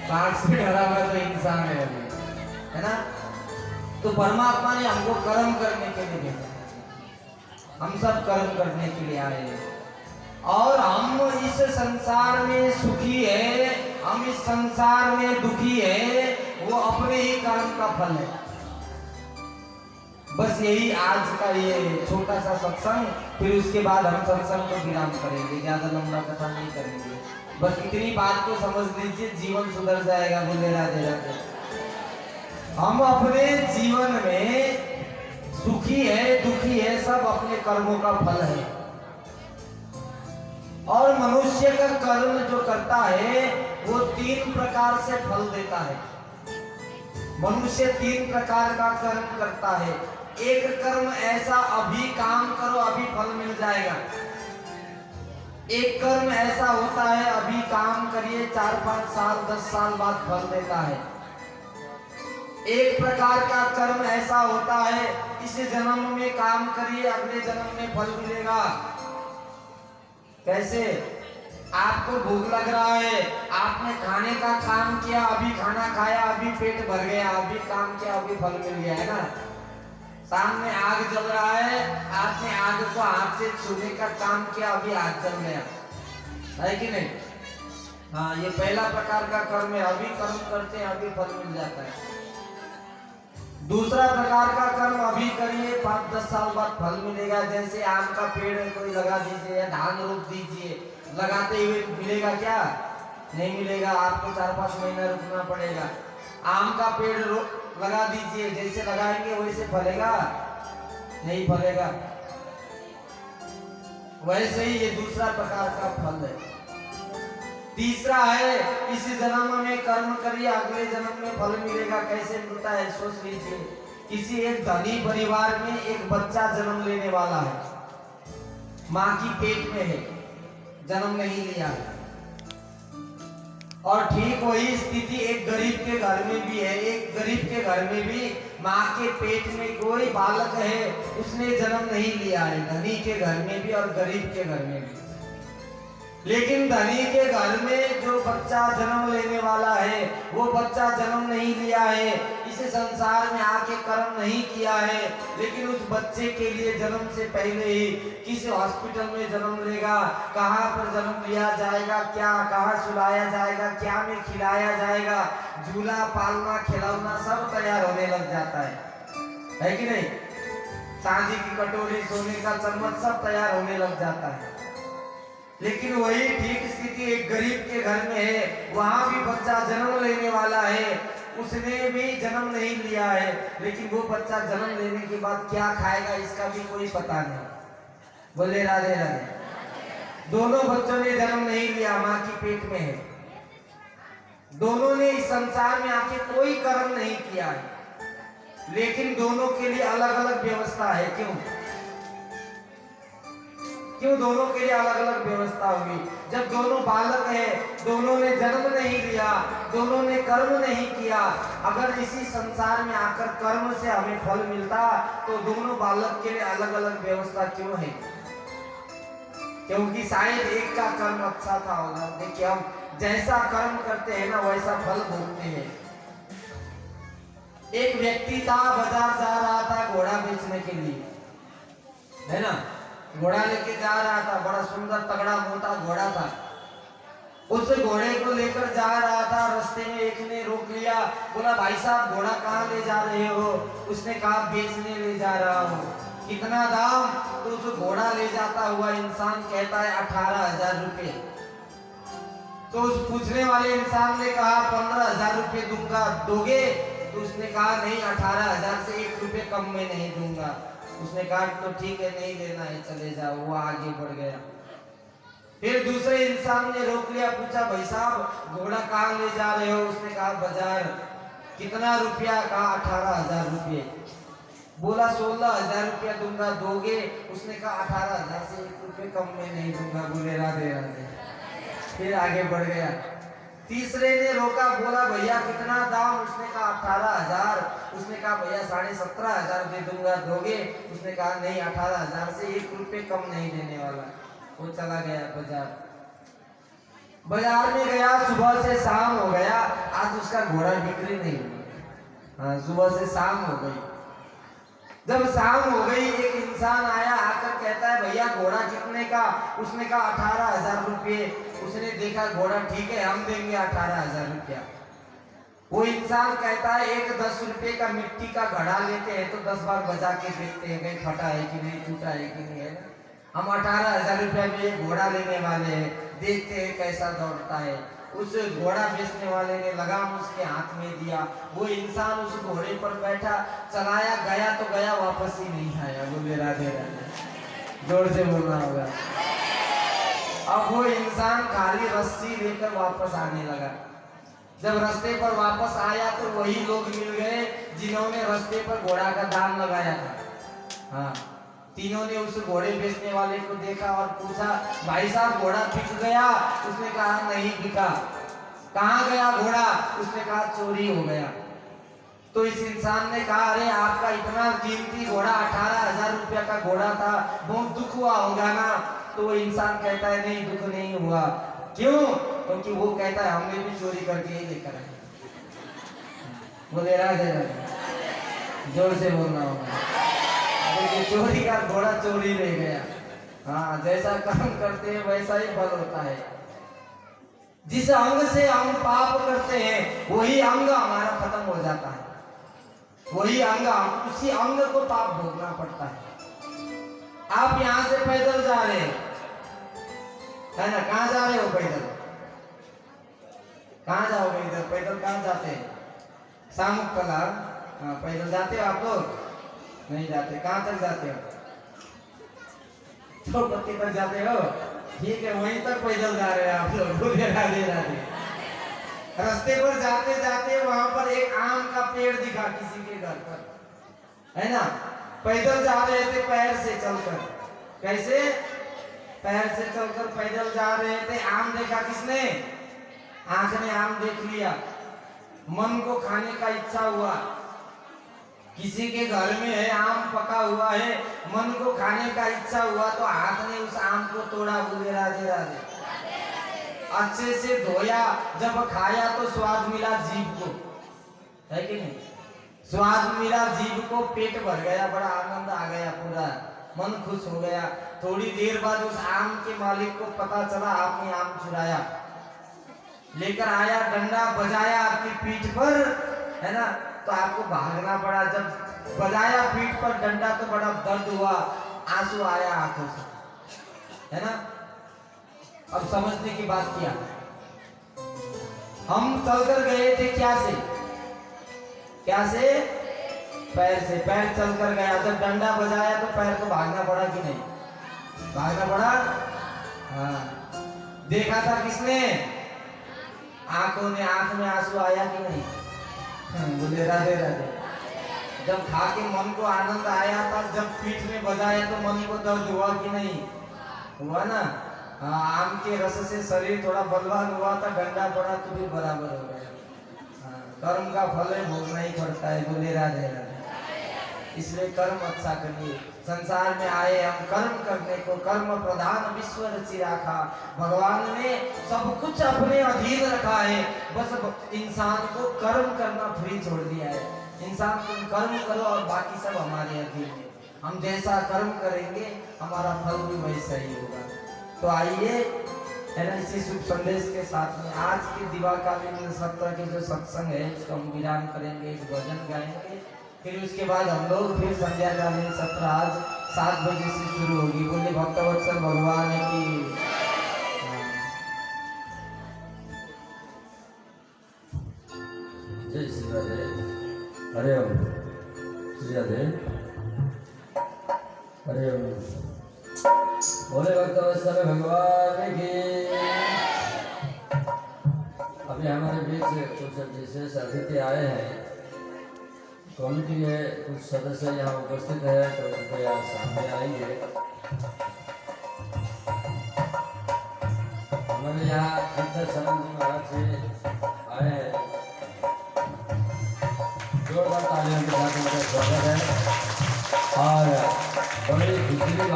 बाघ से डरा हुआ तो इंसान है अभी, है ना। तो परमात्मा ने हमको कर्म करने के लिए भेजा, हम सब कर्म करने के लिए आए हैं। और हम इस संसार में सुखी है, हम इस संसार में दुखी है, वो अपने ही कर्म का फल है। बस यही आज का ये छोटा सा सत्संग, फिर उसके बाद हम सत्संग को विराम करेंगे, ज्यादा लंबा कथा नहीं करेंगे। बस इतनी बात को समझ लीजिए, जीवन सुधर जाएगा। बोले राधे राधे। हम अपने जीवन में सुखी है दुखी है, सब अपने कर्मों का फल है। और मनुष्य का कर्म जो करता है वो 3 प्रकार से फल देता है। मनुष्य 3 प्रकार का कर्म करता है। एक कर्म ऐसा, अभी काम करो अभी फल मिल जाएगा। एक कर्म ऐसा होता है, अभी काम करिए 4-5 साल 10 साल बाद फल देता है। एक प्रकार का कर्म ऐसा होता है, इस जन्म में काम करिए अगले जन्म में फल मिलेगा। कैसे? आपको भूख लग रहा है, आपने खाने का काम किया, अभी खाना खाया, अभी पेट भर गया, अभी काम किया, अभी फल मिल गया, है ना। सामने आग जल रहा है, आपने आग को हाथ से छूने का काम किया, अभी आग जल गया, है कि नहीं। हाँ, ये पहला प्रकार का कर्म है, अभी कर्म करते हैं अभी फल मिल जाता है। दूसरा प्रकार का कर्म अभी करिए 5-10 साल बाद फल मिलेगा। जैसे आम का पेड़ कोई लगा दीजिए या धान रोप दीजिए, लगाते हुए मिलेगा क्या? नहीं मिलेगा, आपको 4-5 महीना रुकना पड़ेगा। आम का पेड़ लगा दीजिए, जैसे लगाएंगे वैसे फलेगा? नहीं फलेगा। वैसे ही ये दूसरा प्रकार का फल है। तीसरा है, इस जन्म में कर्म करिए अगले जन्म में फल मिलेगा। कैसे मिलता है सोच लीजिए। किसी एक धनी परिवार में एक बच्चा जन्म लेने वाला है, माँ की पेट में है, जन्म नहीं लिया है। और ठीक वही स्थिति एक गरीब के घर में भी है। एक गरीब के घर में भी माँ के पेट में कोई बालक है, उसने जन्म नहीं लिया है। धनी के घर में भी और गरीब के घर में भी। लेकिन धनी के घर में जो बच्चा जन्म लेने वाला है, वो बच्चा जन्म नहीं लिया है, इस संसार में आके कर्म नहीं किया है, लेकिन उस बच्चे के लिए जन्म से पहले ही किसी हॉस्पिटल में जन्म लेगा, कहाँ पर जन्म लिया जाएगा, क्या कहाँ सुलाया जाएगा, क्या में खिलाया जाएगा, झूला पालना खिलौना सब तैयार होने लग जाता है कि नहीं। चांदी की कटोरी, सोने का चम्मच सब तैयार होने लग जाता है। लेकिन वही ठीक स्थिति एक गरीब के घर में है, वहां भी बच्चा जन्म लेने वाला है, उसने भी जन्म नहीं लिया है, लेकिन वो बच्चा जन्म लेने के बाद क्या खाएगा इसका भी कोई पता नहीं। बोले राधे राधे। दोनों बच्चों ने जन्म नहीं लिया, माँ की पेट में है। दोनों ने इस संसार में आके कोई कर्म नहीं किया है, लेकिन दोनों के लिए अलग अलग व्यवस्था है। क्यों दोनों के लिए अलग अलग व्यवस्था हुई? जब दोनों बालक है, दोनों ने जन्म नहीं लिया, दोनों ने कर्म नहीं किया, अगर इसी संसार में आकर कर्म से हमें फल मिलता तो दोनों बालक के लिए अलग अलग व्यवस्था क्यों है? क्योंकि शायद एक का कर्म अच्छा था होगा। देखिए, हम जैसा कर्म करते हैं ना वैसा फल भोगते हैं। एक व्यक्ति था, बाजार जा रहा था घोड़ा बेचने के लिए, है ना। घोड़ा लेके जा रहा था, बड़ा सुंदर तगड़ा मोटा घोड़ा था। उस घोड़े को लेकर जा रहा था, रास्ते में एक ने रोक लिया, बोला भाई साहब घोड़ा कहाँ ले जा रहे हो? उसने कहा बेचने ले जा रहा हूँ। कितना दाम? तो उस घोड़ा ले जाता हुआ इंसान कहता है 18,000 रुपये। तो उस पूछने वाले इंसान ने कहा 15,000 रुपये दूंगा, दोगे? तो उसने कहा नहीं, 18,000 से 1 रुपये कम में नहीं दूंगा। उसने कहा तो ठीक है, नहीं लेना है, चले जाओ। वो आगे बढ़ गया। फिर दूसरे इंसान ने रोक लिया, पूछा भाई साहब घोड़ा कहाँ ले जा रहे हो? उसने कहा बाजार। कितना रुपया? कहा 18,000 रुपये। बोला 16,000 रुपया दूंगा, दोगे? उसने कहा 18,000 से 1 रुपये कम में नहीं दूंगा। बोले राधे राधे। फिर आगे बढ़ गया। तीसरे ने रोका, बोला भैया कितना दाम? उसने कहा 18,000। उसने कहा भैया 17,500 दे दूंगा, दोगे? उसने कहा नहीं, 18,000 से 1 रुपये कम नहीं देने वाला। वो चला गया बाजार। बाजार में गया, सुबह से शाम हो गया, तक उसका घोड़ा बिक्री नहीं हुआ। हाँ, सुबह से शाम हो गई। जब शाम हो गई एक इंसान आया, आकर कहता है भैया घोड़ा कितने का? उसने कहा 18,000 रुपये। उसने देखा घोड़ा ठीक है, हम देंगे 18,000 रुपया। वो इंसान कहता है एक 10 रुपये का मिट्टी का घड़ा लेते हैं तो 10 बार बजा के देखते हैं कहीं फटा है कि नहीं, टूटा है कि नहीं, है ना। हम 18,000 रुपया में एक घोड़ा लेने वाले हैं, देखते हैं कैसा दौड़ता है। उस घोड़ा बेचने वाले ने लगाम उसके हाथ में दिया, वो इंसान उस घोड़े पर बैठा, चलाया, गया तो गया, वापस ही नहीं आया। बोले राधे राधे, जोर से बोलना होगा। अब वो इंसान खाली रस्सी लेकर वापस आने लगा। जब रास्ते पर वापस आया तो वही लोग मिल गए जिन्होंने रास्ते पर घोड़ा का दाम लगाया था। हाँ, तीनों ने उस घोड़े बेचने वाले को देखा और पूछा भाई साहब घोड़ा बिक गया? उसने कहा नहीं बिका। कहाँ गया घोड़ा? उसने कहा चोरी हो गया। तो इस इंसान ने कहा अरे आपका इतना कीमती घोड़ा 18,000 रुपया का घोड़ा था, बहुत दुख हुआ होगा ना? तो वो इंसान कहता है नहीं दुख नहीं हुआ। क्यों? क्योंकि वो कहता है हमने भी चोरी करके ही लेकर आए। बोले राधे राधे, जोर से बोलना होगा। देखिए चोरी का घोड़ा चोरी ले गया। हाँ, जैसा कर्म करते हैं वैसा ही फल होता है। जिस अंग से हम पाप करते हैं वही अंग हमारा खत्म हो जाता है, वही अंग, उसी अंग को पाप भोगना पड़ता है। आप यहाँ से पैदल जा रहे हैं, है ना? कहाँ जा रहे हो पैदल? कहाँ जाओगे इधर? पैदल कहाँ जाते हैं? सामुक कला। हाँ, पैदल जाते हो आप लोग? नहीं जाते। कहाँ तक जाते हो? चौपत्ती तक जाते हो? ठीक है, वहीं तक पैदल जा रहे हैं आप लोग। बोले राधे राधे। रास्ते पर जाते जाते वहां पर एक आम का पेड़ दिखा किसी के घर पर, है ना? पैदल जा रहे थे पैर से चलकर। कैसे? पैर से चलकर पैदल जा रहे थे। आम देखा किसने? आंख ने आम देख लिया, मन को खाने का इच्छा हुआ। किसी के घर में है आम पका हुआ है, मन को खाने का इच्छा हुआ तो हाथ ने उस आम को तोड़ा। बोले राधे राधे। अच्छे से धोया, जब खाया तो स्वाद मिला जीभ को, है कि नहीं? स्वाद मिला जीभ को, पेट भर गया, बड़ा आनंद आ गया, पूरा मन खुश हो गया। थोड़ी देर बाद उस आम के मालिक को पता चला आपने आम चुराया। लेकर आया, डंडा बजाया आपकी पीठ पर, है ना? तो आपको भागना पड़ा। जब बजाया पीठ पर डंडा तो बड़ा दर्द हुआ, आंसू आया आंखों से, है ना? अब समझने की बात किया, हम चलकर गए थे क्या से? क्या से? पैर से। पैर चलकर गया, जब डंडा बजाया तो पैर को भागना पड़ा कि नहीं? भागना पड़ा। हाँ, देखा था किसने? आंखों ने। आंख में आंसू आया कि नहीं? बोले राधे राधे। जब खा के मन को आनंद आया था, जब पीठ में बजाया तो मन को दर्द हुआ कि नहीं? हुआ ना? आम के रस से शरीर थोड़ा बलवान हुआ था, डंडा पड़ा तो भी बराबर हो गया। कर्म का फल है, भोगना ही पड़ता है। बोले राधे राधे। इसलिए कर्म अच्छा करिए। संसार में आए हम कर्म करने को, कर्म प्रधान विश्व रचि राखा। भगवान ने सब कुछ अपने अधीन रखा है, बस इंसान को कर्म करना फ्री छोड़ दिया है। इंसान तुम कर्म करो और बाकी सब हमारे अधीन है। हम जैसा कर्म करेंगे हमारा फल भी वैसा ही होगा। तो आइए, है ना, इसी शुभ संदेश के साथ में आज के दिवाकालीन सत्र के जो सत्संग है उसको हम विराम करेंगे, इस भजन गाएंगे। फिर उसके बाद हम लोग फिर संध्याकालीन सत्र आज 7 बजे से शुरू होगी। बोले भक्तवत्सल भगवान की। जय श्री राधे। हरे ओम। श्री राधे। हरे ओम। बोले भक्तवत्सल भगवान की। अभी हमारे बीच कुछ विशेष अतिथि आए हैं। कमेटी के कुछ सदस्य यहाँ उपस्थित है, तो कृपया सामने आएंगे। हमारे यहाँ सिद्धेश्वरम जी महाराज से आए हैं। जोरदार तालियों के साथ उनका स्वागत है। और बड़ी खुशी की बात